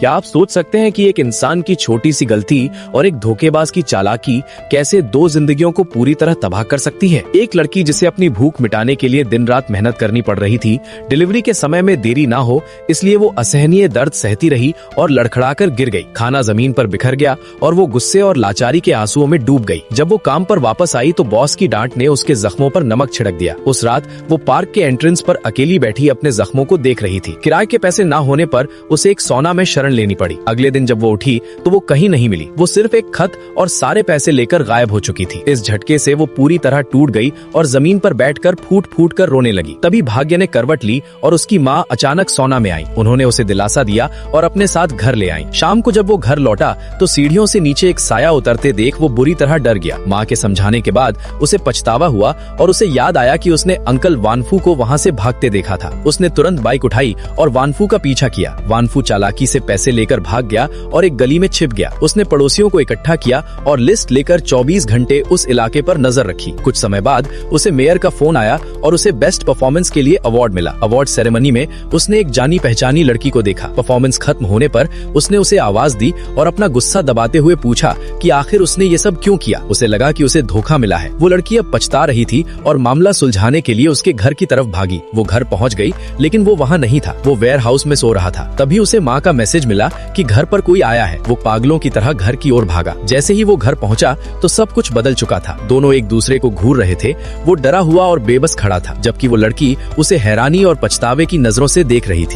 क्या आप सोच सकते हैं कि एक इंसान की छोटी सी गलती और एक धोखेबाज की चालाकी कैसे दो जिंदगियों को पूरी तरह तबाह कर सकती है। एक लड़की जिसे अपनी भूख मिटाने के लिए दिन रात मेहनत करनी पड़ रही थी, डिलीवरी के समय में देरी ना हो इसलिए वो असहनीय दर्द सहती रही और लड़खड़ाकर गिर गई। खाना जमीन पर बिखर गया और वो गुस्से और लाचारी के आंसुओं में डूब गई। जब वो काम पर वापस आई तो बॉस की डांट ने उसके जख्मों पर नमक छिड़क दिया। उस रात वो पार्क के एंट्रेंस पर अकेली बैठी अपने जख्मों को देख रही थी। किराए के पैसे ना होने पर उसे एक सौना में शरण लेनी पड़ी। अगले दिन जब वो उठी तो वो कहीं नहीं मिली। वो सिर्फ एक खत और सारे पैसे लेकर गायब हो चुकी थी। इस झटके से वो पूरी तरह टूट गई और जमीन पर बैठकर फूट फूट कर रोने लगी। तभी भाग्य ने करवट ली और उसकी माँ अचानक सौना में आई। उन्होंने उसे दिलासा दिया और अपने साथ घर ले आई। शाम को जब वो घर लौटा तो सीढ़ियों से नीचे एक साया उतरते देख वो बुरी तरह डर गया। माँ के समझाने के बाद उसे पछतावा हुआ और उसे याद आया कि उसने अंकल वानफू को वहाँ से भागते देखा था। उसने तुरंत बाइक उठाई और वानफू का पीछा किया। वानफू चालाकी से पैसे लेकर भाग गया और एक गली में छिप गया। उसने पड़ोसियों को इकट्ठा किया और लिस्ट लेकर 24 घंटे उस इलाके पर नजर रखी। कुछ समय बाद उसे मेयर का फोन आया और उसे बेस्ट परफॉर्मेंस के लिए अवार्ड मिला। अवार्ड सेरेमनी में उसने एक जानी पहचानी लड़की को देखा। परफॉर्मेंस खत्म होने पर उसने उसे आवाज दी और अपना गुस्सा दबाते हुए पूछा कि आखिर उसने ये सब क्यों किया। उसे लगा कि उसे धोखा मिला है। वो लड़की अब पछता रही थी और मामला सुलझाने के लिए उसके घर की तरफ भागी। वो घर पहुंच गई लेकिन वो वहाँ नहीं था। वो वेयर हाउस में सो रहा था। तभी उसे माँ का मैसेज मिला कि घर पर कोई आया है। वो पागलों की तरह घर की ओर भागा। जैसे ही वो घर पहुंचा तो सब कुछ बदल चुका था। दोनों एक दूसरे को घूर रहे थे। वो डरा हुआ और बेबस खड़ा था जबकि वो लड़की उसे हैरानी और पछतावे की नजरों से देख रही थी।